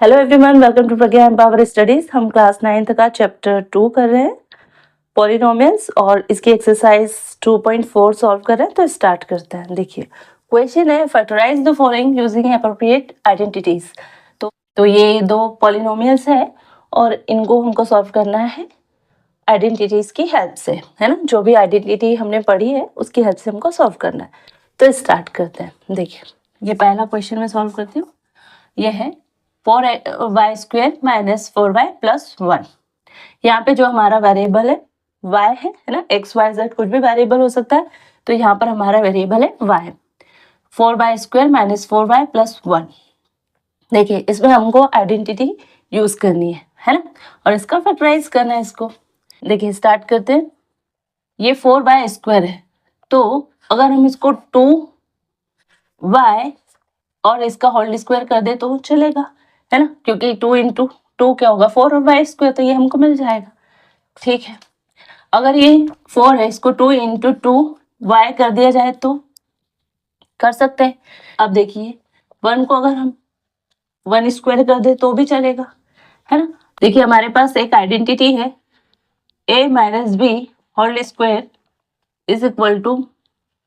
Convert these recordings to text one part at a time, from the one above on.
Hello everyone, welcome to Pragya empower studies. हम class 9th का chapter 2 कर रहे हैं पॉलिनोमियल्स और इसकी एक्सरसाइज 2.4 सॉल्व कर रहे हैं। तो स्टार्ट करते हैं। देखिए क्वेश्चन है factorise the following using appropriate identities. तो ये दो पॉलिनोमियल्स है और इनको हमको सॉल्व करना है आइडेंटिटीज की हेल्प से, है ना। जो भी आइडेंटिटी हमने पढ़ी है उसकी हेल्प से हमको सॉल्व करना है। तो स्टार्ट करते हैं। देखिए ये पहला क्वेश्चन मैं सॉल्व करती हूँ। ये है 4y² माइनस 4y प्लस 1। यहाँ पे जो हमारा वेरिएबल है y है ना। x y z कुछ भी वेरिएबल हो सकता है। तो यहाँ पर हमारा वेरिएबल है y। 4y² minus 4y plus 1। देखिए इसमें हमको आइडेंटिटी यूज करनी है ना, और इसका फैक्टराइज करना है इसको। देखिए स्टार्ट करते हैं। ये 4y² है, तो अगर हम इसको 2y और इसका होल स्क्वायर कर दे तो चलेगा, है ना, क्योंकि 2 इंटू 2 क्या होगा 4 और y², तो ये हमको मिल जाएगा। ठीक है, अगर ये 4 है, इसको 2 इंटू 2y कर दिया जाए तो कर सकते हैं। अब देखिए 1 को अगर हम 1² कर दे तो भी चलेगा, है ना। देखिए हमारे पास एक आइडेंटिटी है a minus B whole square is equal to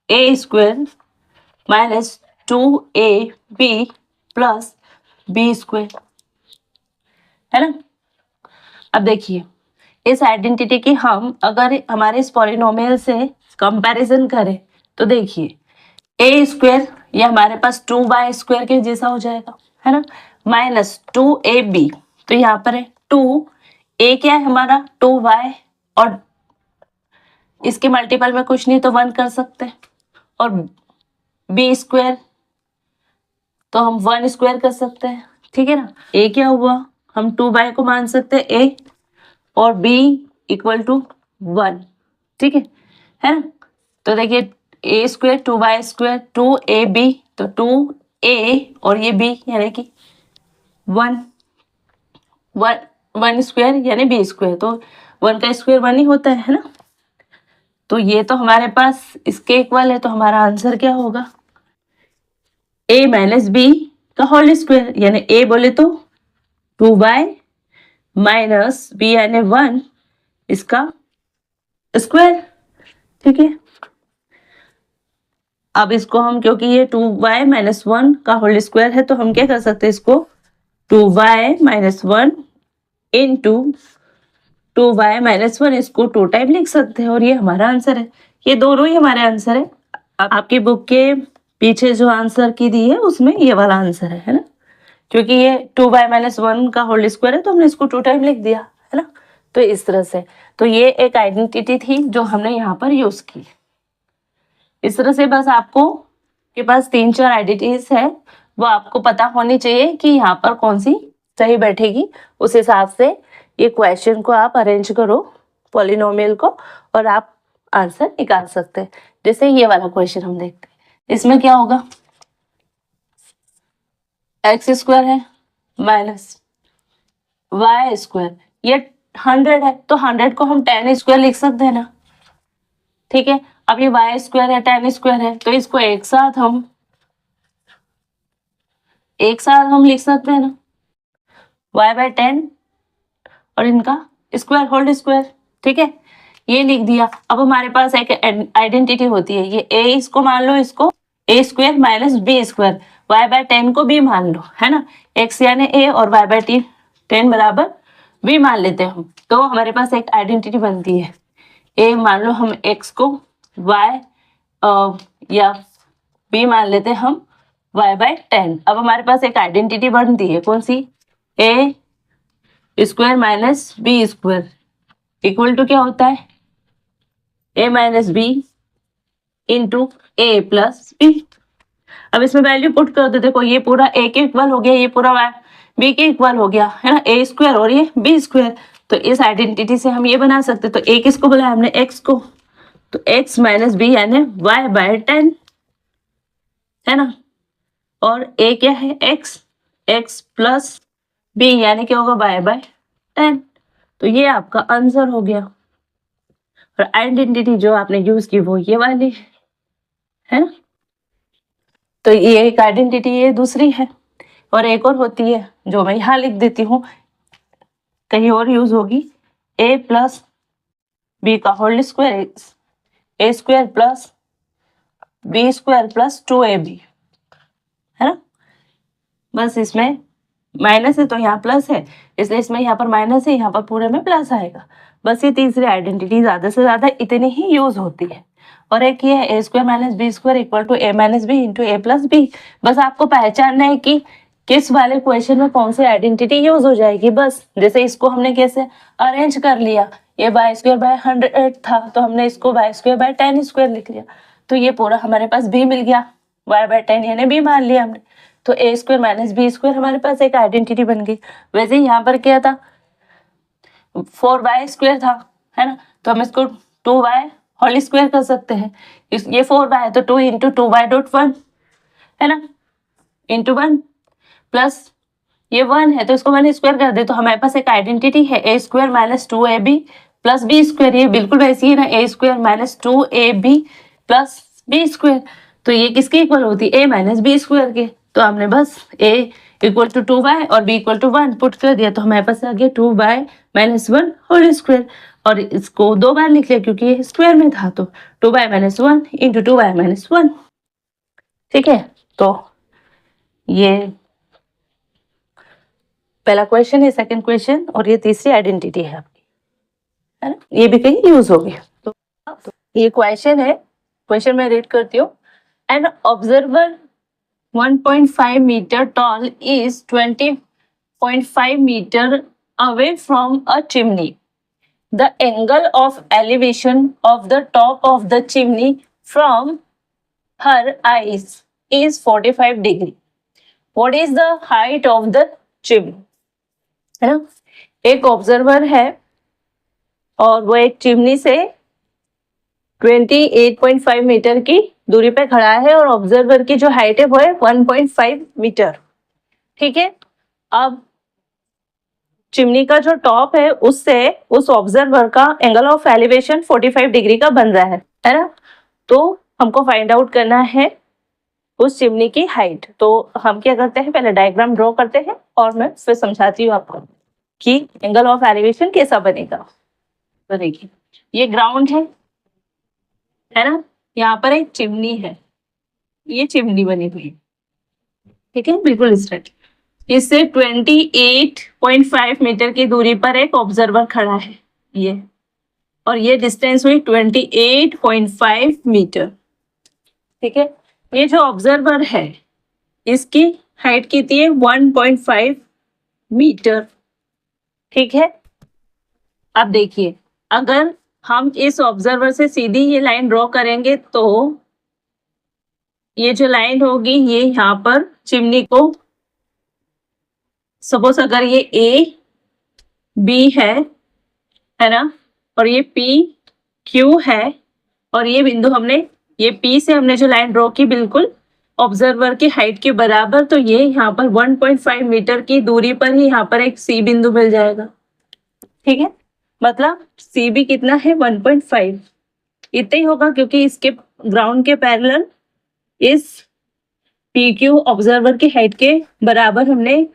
a² minus 2ab plus b², है ना। अब देखिए इस आइडेंटिटी की हम अगर हमारे इस पॉलिनोमियल से कंपैरिजन करें तो देखिए a² ये हमारे पास 2y² के जैसा हो जाएगा, है ना, माइनस 2ab। तो यहाँ पर है 2a क्या है हमारा 2y, और इसके मल्टीपल में कुछ नहीं तो 1 कर सकते हैं, और b² तो हम 1² कर सकते हैं। ठीक है ना। a क्या हुआ, हम 2y को मान सकते हैं a, और b इक्वल टू 1। ठीक है ना। तो देखिए a² 2y², 2ab, तो 2a और ये b यानी कि 1 यानी b², तो 1 का स्क्वायर 1 ही होता है ना। तो ये तो हमारे पास इसके इक्वल है, तो हमारा आंसर क्या होगा a माइनस b का होल स्क्वायर, यानी a बोले तो 2y माइनस b यानी 1 इसका स्क्वायर। ठीक है, अब इसको हम क्योंकि ये 2y माइनस 1 का होल स्क्वायर है तो हम क्या कर सकते हैं, इसको 2y minus 1 into 2y minus 1 इसको 2 टाइम लिख सकते हैं, और ये हमारा आंसर है। ये दोनों ही हमारे आंसर है। आपकी बुक के पीछे जो आंसर की दी है उसमें ये वाला आंसर है ना, क्योंकि ये 2y माइनस 1 का होल स्क्वायर है तो हमने इसको 2 टाइम लिख दिया, है ना। तो इस तरह से तो ये एक आइडेंटिटी थी जो हमने यहाँ पर यूज की। इस तरह से बस आपको के पास 3-4 आइडेंटिटीज है, वो आपको पता होनी चाहिए कि यहाँ पर कौन सी सही बैठेगी। उस हिसाब से ये क्वेश्चन को आप अरेंज करो पॉलिनोमियल को, और आप आंसर निकाल सकते हैं। जैसे ये वाला क्वेश्चन हम देखते हैं, इसमें क्या होगा, x² है माइनस y², ये 100 है तो 100 को हम 10² लिख सकते हैं ना। ठीक है, अब ये y² है 10² है, तो इसको एक साथ हम लिख सकते हैं ना, y/10 और इनका स्क्वायर होल स्क्वायर। ठीक है, ये लिख दिया। अब हमारे पास एक आइडेंटिटी होती है, ये a इसको मान लो, इसको a² माइनस b², y/10 को b मान लो, है ना। x यानी a और y/10 बराबर b मान लेते हैं हम, तो हमारे पास एक आइडेंटिटी बनती है। a मान लो हम x को y या b मान लेते हैं हम y/10। अब हमारे पास एक आइडेंटिटी बनती है, कौन सी, a² minus b² equal to क्या होता है a minus b into a plus b। अब इसमें वैल्यू पुट कर दो। देखो ये पूरा a के इक्वल हो गया, ये पूरा b के इक्वल हो गया, है ना, a² और ये b²। तो इस आइडेंटिटी से हम ये बना सकते, तो a किसको बुलाया हमने, x को, तो x माइनस b यानी y/10, है ना, और a क्या है x प्लस b यानी क्या होगा y/10। तो ये आपका आंसर हो गया, और आइडेंटिटी जो आपने यूज की वो ये वाली है ना। तो ये एक आइडेंटिटी, ये दूसरी है। और एक और होती है जो मैं यहाँ लिख देती हूँ, कहीं और यूज होगी, a प्लस बी का whole square a square plus B square plus 2ab, है ना। बस इसमें माइनस है तो यहाँ प्लस है, इसलिए इसमें यहाँ पर माइनस है, यहाँ पर पूरे में प्लस आएगा। बस ये तीसरी आइडेंटिटी ज्यादा से ज्यादा इतनी ही यूज होती है। और एक ये है A square minus B square equal to A minus B into A plus B. बस आपको पहचानना है कि किस वाले क्वेश्चन में कौन सी आइडेंटिटी यूज हो जाएगी। बस जैसे इसको हमने कैसे अरेंज कर लिया, ये बाय स्क्वायर बाय 100 था तो हमने इसको बाय स्क्वायर बाय 10 स्क्वायर लिख लिया, तो ये पूरा हमारे पास b मिल गया, y बाय 10 यानी b मान लिया हमने, तो ए स्क्वायर माइनस बी स्क्वायर हमारे पास एक आइडेंटिटी बन गई। वैसे यहाँ पर क्या था, 4y स्क्वायर था, है ना, तो हम इसको 2y होल स्क्वायर कर सकते हैं। ये 4y है तो 2 इंटू 2y डॉट 1, है ना, इंटू 1 प्लस ये 1 है तो इसको 1 स्क्वायर कर दे, तो हमारे पास एक आइडेंटिटी है A square minus 2ab plus B square. ये बिल्कुल वैसी है ना, A square minus 2ab plus B square, तो ये किसके इक्वल होती है, ए माइनस बी स्क्वायर के। तो हमने बस a इक्वल टू 2y और b इक्वल टू 1 पुट कर दिया, तो हमारे पास आ गया 2y माइनस 1 होल स्क्वायर, और इसको 2 बार लिख लिया क्योंकि ये स्क्वायर में था, तो 2y minus 1 into 2y minus 1। ठीक है, तो ये पहला क्वेश्चन है, सेकंड क्वेश्चन, और ये तीसरी आइडेंटिटी है आपकी, है ना, ये भी कहीं यूज होगी। तो ये क्वेश्चन है, क्वेश्चन मैं रीड करती हूँ। An observer 1.5 meter tall is 20.5 meter away from a chimney. The angle of elevation of the top of the chimney from her eyes is 45 degree. What is the height of the chimney? है ना, एक observer है और वो एक chimney से 28.5 metre की दूरी पे खड़ा है और ऑब्जर्वर की जो हाइट है वो है 1.5 मीटर। ठीक है, अब चिमनी का जो टॉप है उससे उस ऑब्जर्वर का एंगल ऑफ एलिवेशन 45 डिग्री का बन रहा है ना। तो हमको फाइंड आउट करना है उस चिमनी की हाइट। तो हम क्या करते हैं, पहले डायग्राम ड्रॉ करते हैं और मैं फिर समझाती हूँ आपको कि एंगल ऑफ एलिवेशन कैसा बनेगा। तो देखिए, ये ग्राउंड है ना, यहाँ पर एक चिमनी है, ये चिमनी बनी हुई है, ठीक है, बिल्कुल स्ट्रेट। इससे 28.5 मीटर की दूरी पर एक ऑब्जर्वर खड़ा है ये, और ये डिस्टेंस हुई 28.5 मीटर। ठीक है, ये जो ऑब्जर्वर है इसकी हाइट कितनी है, 1.5 मीटर। ठीक है, अब देखिए, अगर हम इस ऑब्जर्वर से सीधी ये लाइन ड्रॉ करेंगे तो ये जो लाइन होगी ये यहाँ पर चिमनी को, सपोज अगर ये ए बी है ना, और ये पी क्यू है, और ये बिंदु हमने, ये पी से हमने जो लाइन ड्रॉ की बिल्कुल ऑब्जर्वर की हाइट के बराबर, तो ये यहाँ पर 1.5 मीटर की दूरी पर ही यहाँ पर एक सी बिंदु मिल जाएगा। ठीक है, मतलब सी बी कितना है, 1.5 इतना ही होगा, क्योंकि इसके ग्राउंड के पैरेलल इस पी क्यू ऑब्जर्वर की हाइट के बराबर हमने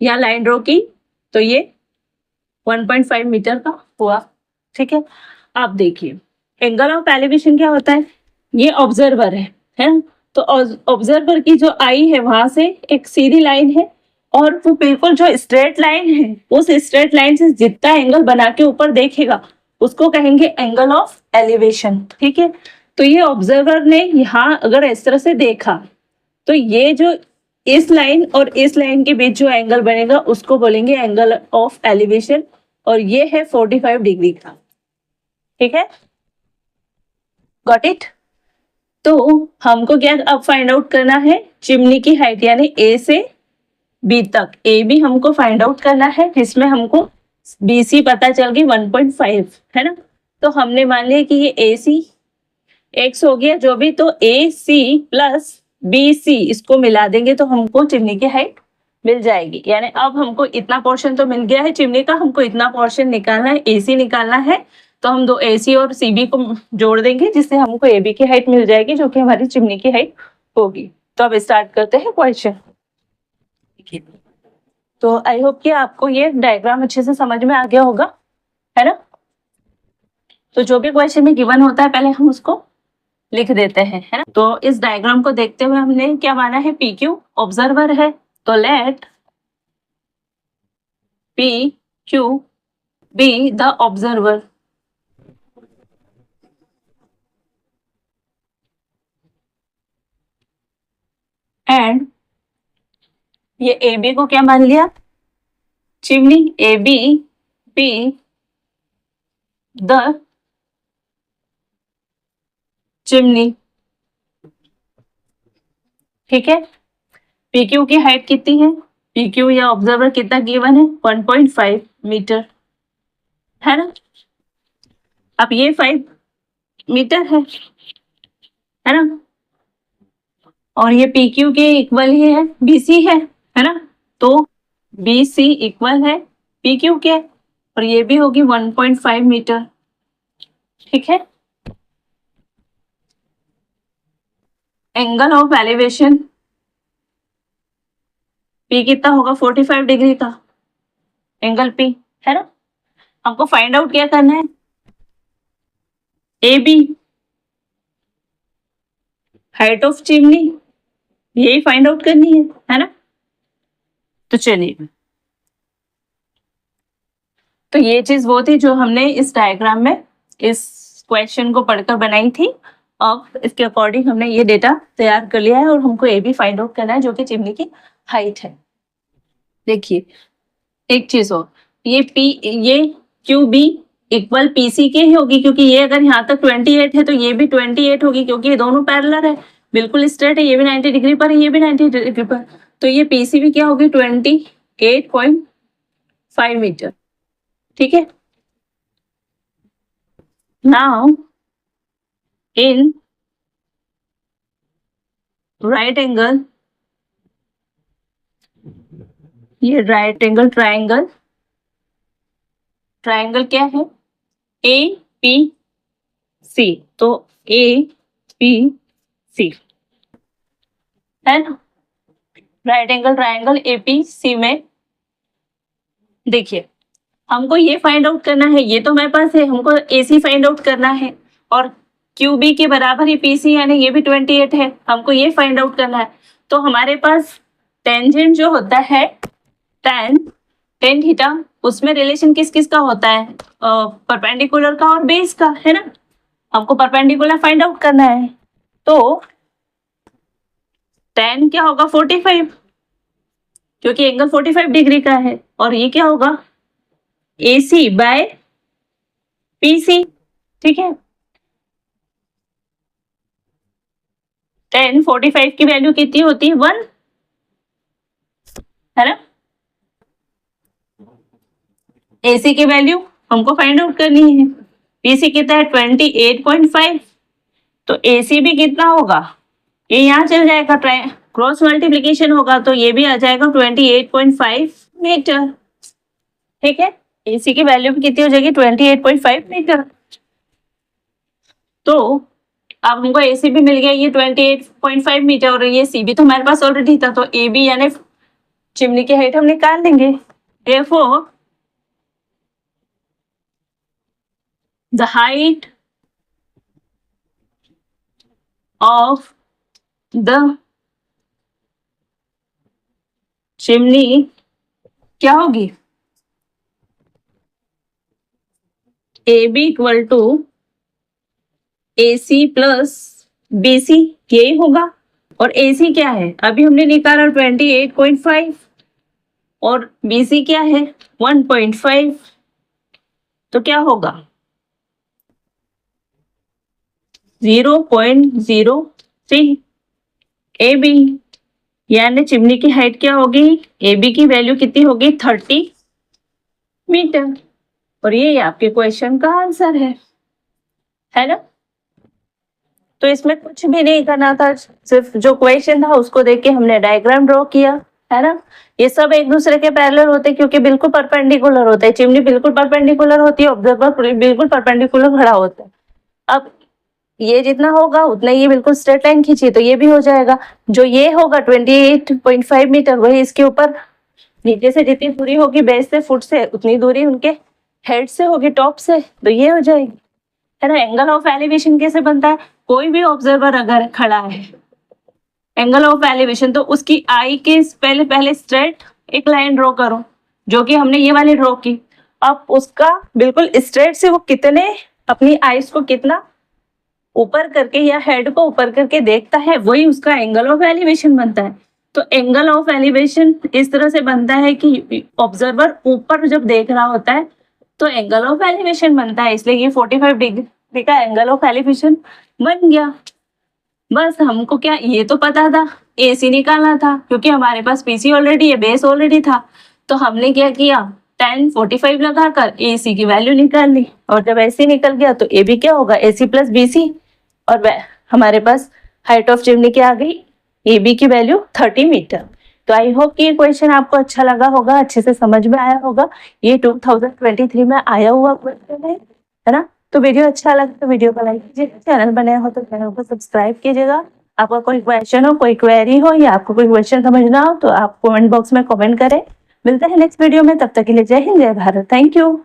यहाँ लाइन ड्रॉ की, तो ये 1.5 मीटर का हुआ। ठीक है, आप देखिए एंगल ऑफ एलिवेशन क्या होता है, ये ऑब्जर्वर है ना, तो ऑब्जर्वर की जो आई है वहां से एक सीधी लाइन है, और वो बिल्कुल जो स्ट्रेट लाइन है उस स्ट्रेट लाइन से जितना एंगल बना के ऊपर देखेगा उसको कहेंगे एंगल ऑफ एलिवेशन। ठीक है, तो ये ऑब्जर्वर ने यहाँ अगर इस तरह से देखा तो ये जो इस लाइन और इस लाइन के बीच जो एंगल बनेगा उसको बोलेंगे एंगल ऑफ एलिवेशन, और ये है 45 डिग्री का। ठीक है, गॉट इट। तो हमको क्या अब फाइंड आउट करना है, चिमनी की हाइट यानी ए से बी तक, ए बी हमको फाइंड आउट करना है, जिसमें हमको बी सी पता चल गई 1.5, है ना। तो हमने मान लिया कि ये ए सी एक्स हो गया जो भी, तो ए सी प्लस बी सी इसको मिला देंगे तो हमको चिमनी की हाइट मिल जाएगी। यानी अब हमको इतना पोर्शन तो मिल गया है चिमनी का, हमको इतना पोर्शन निकालना है, ए सी निकालना है, तो हम दो ए सी और सी बी को जोड़ देंगे जिससे हमको ए बी की हाइट मिल जाएगी जो कि हमारी चिमनी की हाइट होगी। तो अब स्टार्ट करते हैं क्वेश्चन। तो आई होप कि आपको ये डायग्राम अच्छे से समझ में आ गया होगा, है ना। तो जो भी क्वेश्चन में गिवन होता है पहले हम उसको लिख देते हैं, है ना। तो इस डायग्राम को देखते हुए हमने क्या माना है, पी क्यू ऑब्जर्वर है, तो let P Q be the observer. And ये ए बी को क्या मान लिया, chimney, A B be the chimney, ठीक है। पी क्यू की हाइट कितनी है, पी क्यू या ऑब्जर्वर कितना गिवन है, 1.5 मीटर, है ना। अब ये 5 मीटर है ना, और ये पी क्यू के इक्वल ही है, बीसी है ना। तो बी सी इक्वल है पी क्यू के, और ये भी होगी 1.5 मीटर, ठीक है। एंगल ऑफ एलिवेशन पी कितना होगा, 45 डिग्री का एंगल पी, है ना। हमको फाइंड आउट क्या करना है, A B height of chimney, यही फाइंड आउट करनी है ना। तो चलिए, तो ये चीज वो थी जो हमने इस डायग्राम में इस क्वेश्चन को पढ़कर बनाई थी। अब इसके अकॉर्डिंग हमने ये डेटा तैयार कर लिया है और हमको ए बी फाइंड आउट करना है जो कि चिमनी की हाइट है। देखिए एक चीज और, ये Q B equal P C के ही होगी, क्योंकि ये अगर यहाँ तक 28 है तो ये भी 28 होगी, क्योंकि ये दोनों पैरेलल है, बिल्कुल स्ट्रेट है, ये भी 90 डिग्री पर है, ये भी 90 डिग्री पर। तो ये पी सी भी क्या होगी, 28.5 मीटर, ठीक है। नाउ इन राइट एंगल, ये राइट एंगल ट्राइंगल क्या है, ए पी सी, तो ए पी सी है ना। Right angle triangle A P C में देखिए हमको ये फाइंड आउट करना है, ये तो मेरे पास है, हमको ए सी फाइंड आउट करना है, और क्यू बी के बराबर ही पी सी यानी ये भी 28 है, हमको ये फाइंड आउट करना है। तो हमारे पास टेंजेंट जो होता है टेन थीटा, उसमें रिलेशन किस किस का होता है, परपेंडिकुलर का और बेस का, है ना। हमको परपेंडिकुलर फाइंड आउट करना है, तो टेन क्या होगा, 45, क्योंकि एंगल 45 डिग्री का है, और ये क्या होगा, ए सी बाय पी सी, ठीक है। टेन 45 की वैल्यू कितनी होती है, 1, है ना। एसी की वैल्यू हमको फाइंड आउट करनी है, पीसी कितना है 28.5, तो एसी भी कितना होगा, ये यहाँ चल जाएगा, क्रॉस मल्टीप्लीकेशन होगा, तो ये भी आ जाएगा 28.5 मीटर, ठीक है। एसी की वैल्यू भी कितनी हो जाएगी, 28.5 मीटर। तो अब हमको एसी भी मिल गया, ये 28.5 मीटर, और ये सी भी तो हमारे पास ऑलरेडी था, तो ए बी यानी चिमनी की हाइट हम निकाल देंगे। Therefore, the height of the chimney क्या होगी, A B equal to A C plus B C, यही होगा। और ए सी क्या है, अभी हमने निकाला 28.5, और बी सी क्या है 1.5, तो क्या होगा 0.03। ए बी यानी चिमनी की हाइट क्या होगी, ए बी की वैल्यू कितनी होगी, 30 मीटर, और ये आपके क्वेश्चन का आंसर है ना। तो इसमें कुछ भी नहीं करना था, सिर्फ जो क्वेश्चन था उसको देख के हमने डायग्राम ड्रॉ किया, है ना। ये सब एक दूसरे के पैरेलल होते हैं, क्योंकि बिल्कुल परपेंडिकुलर होते हैं, चिमनी बिल्कुल परपेंडिकुलर होती है, ऑब्जर्वर बिल्कुल परपेंडिकुलर खड़ा होता है। अब ये जितना होगा उतना ये बिल्कुल स्ट्रेट लाइन खींचिए तो ये भी हो जाएगा। जो ये होगा 28.5 मीटर, वही इसके ऊपर नीचे से जितनी दूरी होगी बेस से फुट से, उतनी दूरी उनके हेड से होगी, टॉप से, तो ये हो जाएगी, है ना। एंगल ऑफ एलिवेशन कैसे बनता है? कोई भी ऑब्जर्वर अगर खड़ा है, एंगल ऑफ एलिवेशन, तो उसकी आई के पहले स्ट्रेट एक लाइन ड्रॉ करो, जो कि हमने ये वाली ड्रॉ की। अब उसका बिल्कुल स्ट्रेट से वो कितने अपनी आईज को कितना ऊपर करके या हेड को ऊपर करके देखता है, वही उसका एंगल ऑफ एलिवेशन बनता है। तो एंगल ऑफ एलिवेशन इस तरह से बनता है कि ऑब्जर्वर ऊपर जब देख रहा होता है तो एंगल ऑफ एलिवेशन बनता है, इसलिए ये 45 डिग्री का एंगल ऑफ एलिवेशन बन गया। बस हमको क्या ये तो पता था, AC निकालना था, क्योंकि हमारे पास PC ऑलरेडी है, बेस ऑलरेडी था। तो हमने क्या किया, tan 45 लगाकर AC की वैल्यू निकाल ली, और जब AC निकल गया तो AB क्या होगा, AC प्लस BC, और हमारे पास हाइट ऑफ चिमनी क्या आ गई, AB की वैल्यू 30 मीटर। तो आई होप कि ये क्वेश्चन आपको अच्छा लगा होगा, अच्छे से समझ में आया होगा। ये 2023 में आया हुआ क्वेश्चन है ना। तो वीडियो अच्छा लगा तो वीडियो को लाइक कीजिएगा, चैनल बने हो तो चैनल को सब्सक्राइब कीजिएगा। आपका कोई क्वेश्चन हो, कोई क्वेरी हो, या आपको कोई क्वेश्चन समझना हो तो आप कमेंट बॉक्स में कमेंट करें। मिलते हैं नेक्स्ट वीडियो में, तब तक के लिए जय हिंद, जय भारत, थैंक यू।